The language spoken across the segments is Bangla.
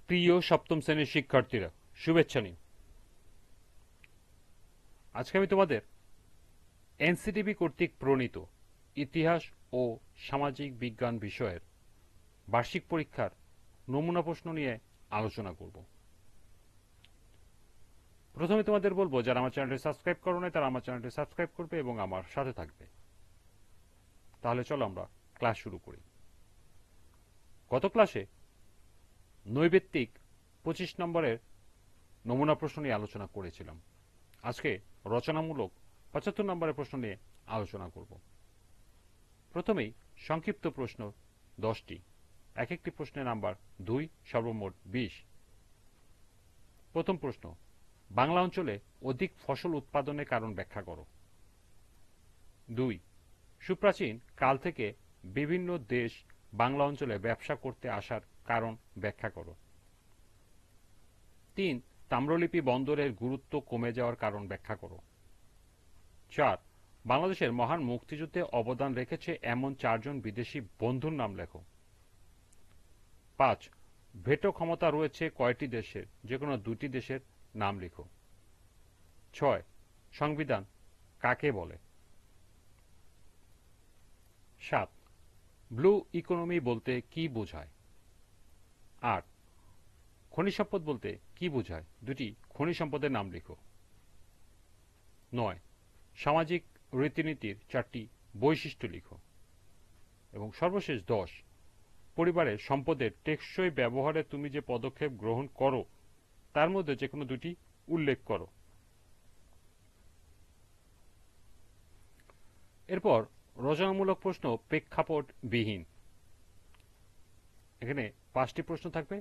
প্রিয় সপ্তম শ্রেণীর শিক্ষার্থীরা, শুভেচ্ছা নিন। আজকে আমি তোমাদের এনসিটিবি কর্তৃক প্রণীত ইতিহাস ও সামাজিক বিজ্ঞান বিষয়ের বার্ষিক পরীক্ষার নমুনা প্রশ্ন নিয়ে আলোচনা করব। প্রথমে তোমাদের বলবো, যারা আমার চ্যানেলটি সাবস্ক্রাইব করো নাই তারা আমার চ্যানেলটি সাবস্ক্রাইব করবে এবং আমার সাথে থাকবে। তাহলে চলো আমরা ক্লাস শুরু করি। গত ক্লাসে নৈবেত্তিক 25 নম্বরের নমুনা প্রশ্ন নিয়ে আলোচনা করেছিলাম। আজকে রচনামূলক 75 নম্বরের প্রশ্ন নিয়ে আলোচনা করব। প্রথমেই সংক্ষিপ্ত প্রশ্ন 10টি, এক একটি প্রশ্নের নাম্বার 2, সর্বমোট 20। প্রথম প্রশ্ন, বাংলা অঞ্চলে অধিক ফসল উৎপাদনের কারণ ব্যাখ্যা করো। 2, সুপ্রাচীন কাল থেকে বিভিন্ন দেশ বাংলা অঞ্চলে ব্যবসা করতে আসার কারণ ব্যাখ্যা করো। 3, তাম্রলিপি বন্দরের গুরুত্ব কমে যাওয়ার কারণ ব্যাখ্যা করো। 4, বাংলাদেশের মহান মুক্তিযুদ্ধে অবদান রেখেছে এমন 4 জন বিদেশি বন্ধুর নাম লেখো। 5, ভেটো ক্ষমতা রয়েছে কয়টি দেশের, যে কোনো 2টি দেশের নাম লিখো। 6, সংবিধান কাকে বলে। 7, ব্লু ইকোনমি বলতে কি বোঝায়। 8, খনিজ সম্পদ বলতে কি বোঝায়, 2টি খনিজ সম্পদের নাম লিখো। 9, সামাজিক রীতিনীতির 4টি বৈশিষ্ট্য লিখো। এবং সর্বশেষ 10, পরিবারের সম্পদের টেকসই ব্যবহারে তুমি যে পদক্ষেপ গ্রহণ করো তার মধ্যে যে কোনো 2টি উল্লেখ করো। এরপর রচনামূলক প্রশ্ন প্রেক্ষাপটবিহীন। এখানে 5টি প্রশ্ন থাকবে,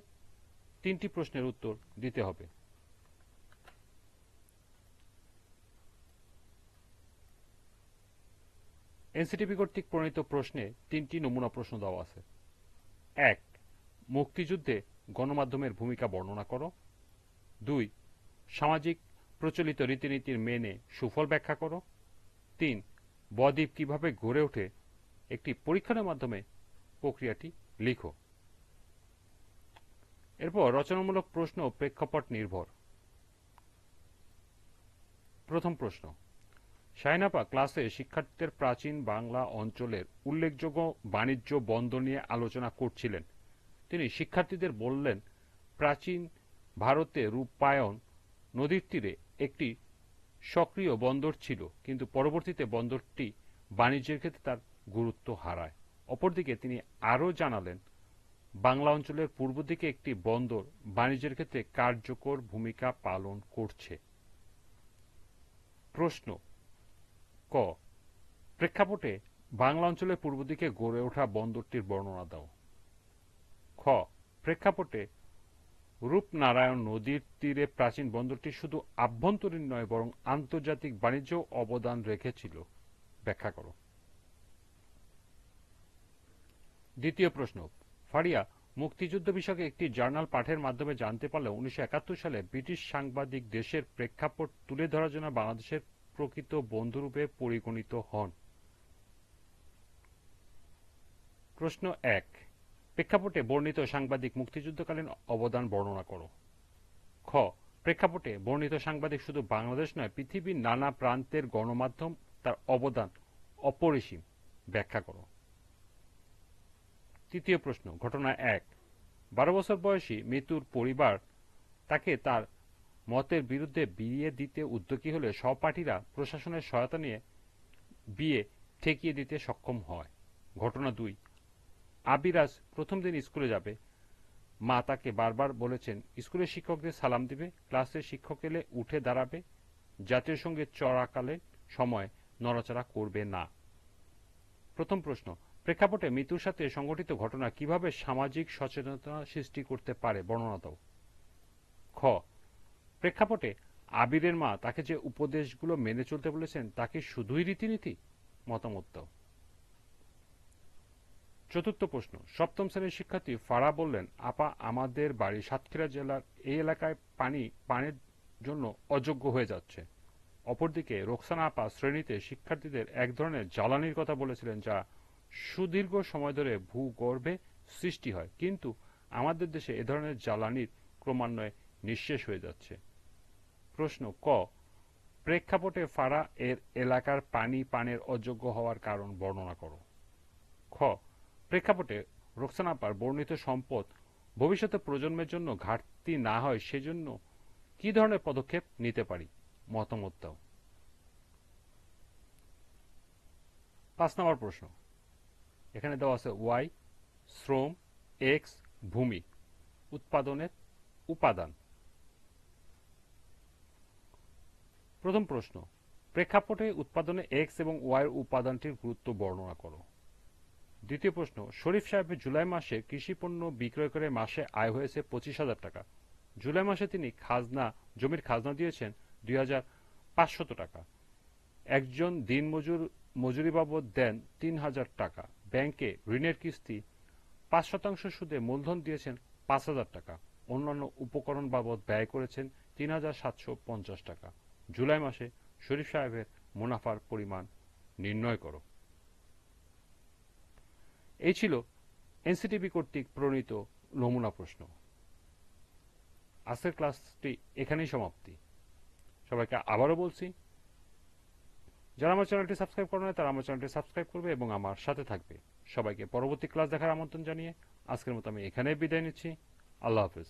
3টি প্রশ্নের উত্তর দিতে হবে। এনসিটিবি কর্তৃক প্রণীত প্রশ্নে 3টি নমুনা প্রশ্ন দেওয়া আছে। 1, মুক্তিযুদ্ধে গণমাধ্যমের ভূমিকা বর্ণনা করো। 2, সামাজিক প্রচলিত রীতিনীতির মেনে সুফল ব্যাখ্যা করো। 3, বদ্বীপ কিভাবে গড়ে ওঠে, একটি পরীক্ষণের মাধ্যমে প্রক্রিয়াটি লিখো। এরপর রচনামূলক প্রশ্ন প্রেক্ষাপট নির্ভর। প্রথম প্রশ্ন, শাহিনাপা ক্লাসে শিক্ষার্থীদের প্রাচীন বাংলা অঞ্চলের উল্লেখযোগ্য বাণিজ্য বন্দর নিয়ে আলোচনা করছিলেন। তিনি শিক্ষার্থীদের বললেন, প্রাচীন ভারতে রূপায়ণ নদীর তীরে একটি সক্রিয় বন্দর ছিল, কিন্তু পরবর্তীতে বন্দরটি বাণিজ্যের ক্ষেত্রে তার গুরুত্ব হারায়। অপরদিকে তিনি আরও জানালেন, বাংলা অঞ্চলের পূর্ব দিকে একটি বন্দর বাণিজ্যের ক্ষেত্রে কার্যকর ভূমিকা পালন করছে। প্রশ্ন ক, প্রেক্ষাপটে বাংলা অঞ্চলের পূর্ব দিকে গড়ে ওঠা বন্দরটির বর্ণনা দাও। খ, প্রেক্ষাপটে রূপনারায়ণ নদীর তীরে প্রাচীন বন্দরটি শুধু আভ্যন্তরীণ নয় বরং আন্তর্জাতিক বাণিজ্য অবদান রেখেছিল, ব্যাখ্যা করো। দ্বিতীয় প্রশ্ন, ফারিয়া মুক্তিযুদ্ধ বিষয়ক একটি জার্নাল পাঠের মাধ্যমে জানতে পারল 1971 সালে ব্রিটিশ সাংবাদিক দেশের প্রেক্ষাপট তুলে ধরার জন্য বাংলাদেশের প্রকৃত বন্ধুরূপে পরিগণিত হন। প্রশ্ন 1, প্রেক্ষাপটে বর্ণিত সাংবাদিক মুক্তিযুদ্ধকালীন অবদান বর্ণনা করো। খ, প্রেক্ষাপটে বর্ণিত সাংবাদিক শুধু বাংলাদেশ নয়, পৃথিবীর নানা প্রান্তের গণমাধ্যম তার অবদান অপরিসীম, ব্যাখ্যা করো। তৃতীয় প্রশ্ন, ঘটনা 1, 12 বছর বয়সী মৃত্যুর পরিবার তাকে তার মতের বিরুদ্ধে বিয়ে দিতে উদ্যোগী হলে সহপাঠীরা প্রশাসনের সহায়তা নিয়ে বিয়ে ঠেকিয়ে দিতে সক্ষম হয়। ঘটনা 2, আবিরাজ প্রথম দিন স্কুলে যাবে, মা তাকে বারবার বলেছেন স্কুলের শিক্ষকদের সালাম দিবে, ক্লাসের শিক্ষক এলে উঠে দাঁড়াবে, জাতীয় সঙ্গীত চলাকালীন সময় নড়াচড়া করবে না। প্রথম প্রশ্ন, প্রেক্ষাপটে মৃত্যুর সাথে সংঘটিত ঘটনা কিভাবে সামাজিক সচেতনতা সৃষ্টি করতে পারে, বর্ণনা দাও। খ, প্রেক্ষাপটে আবিরের মা তাকে যে উপদেশগুলো মেনে চলতে বলেছেন তা কি শুধুই রীতিনীতি, মতামত দাও। চতুর্থ প্রশ্ন, সপ্তম শ্রেণীর শিক্ষার্থী ফারা বললেন, আপা আমাদের বাড়ি সাতক্ষীরা জেলার এই এলাকায় পানি পানির জন্য অযোগ্য হয়ে যাচ্ছে। অপরদিকে রোকসানা আপা শ্রেণীতে শিক্ষার্থীদের এক ধরনের জ্বালানির কথা বলেছিলেন যা সুদীর্ঘ সময় ধরে ভূগর্ভে সৃষ্টি হয়, কিন্তু আমাদের দেশে এ ধরনের জ্বালানির ক্রমান্বয়ে নিঃশেষ হয়ে যাচ্ছে? প্রশ্ন ক, প্রেক্ষাপটে ফারা এর এলাকার পানি পানের অযোগ্য হওয়ার কারণ বর্ণনা করো। খ, প্রেক্ষাপটে রোকসানা আপার বর্ণিত সম্পদ ভবিষ্যতে প্রজন্মের জন্য ঘাটতি না হয় সেজন্য কি ধরনের পদক্ষেপ নিতে পারি? মতামত দাও। 5 নম্বর প্রশ্ন, এখানে দেওয়া আছে ওয়াই শ্রম, এক্স ভূমি, উৎপাদনের উপাদান। প্রথম প্রশ্ন, প্রেক্ষাপটে উৎপাদনে এক্স এবং ওয়াই উপাদানটির গুরুত্ব বর্ণনা করো। দ্বিতীয় প্রশ্ন, শরীফ সাহেবের জুলাই মাসে কৃষি পণ্য বিক্রয় করে মাসে আয় হয়েছে 25,000 টাকা। জুলাই মাসে তিনি জমির খাজনা দিয়েছেন 2,500 টাকা। একজন দিনমজুর মজুরি বাবদ দেন 3,000 টাকা। ব্যাংকে ঋণের কিস্তি 5% সুদে মূলধন দিয়েছেন 5,000 টাকা। অন্যান্য উপকরণ বাবদ ব্যয় করেছেন 3,750 টাকা। জুলাই মাসে শরীফ সাহেবের মুনাফার পরিমাণ নির্ণয় করো। এই ছিল এনসিটিবি কর্তৃক প্রণীত নমুনা প্রশ্ন। আজকের ক্লাসটি এখানেই সমাপ্তি। সবাইকে আবারও বলছি, যারা আমার চ্যানেলটি সাবস্ক্রাইব করে না তারা আমার চ্যানেলটি সাবস্ক্রাইব করবে এবং আমার সাথে থাকবে। সবাইকে পরবর্তী ক্লাস দেখার আমন্ত্রণ জানিয়ে আজকের মতো আমি এখানেই বিদায় নিচ্ছি। আল্লাহ হাফেজ।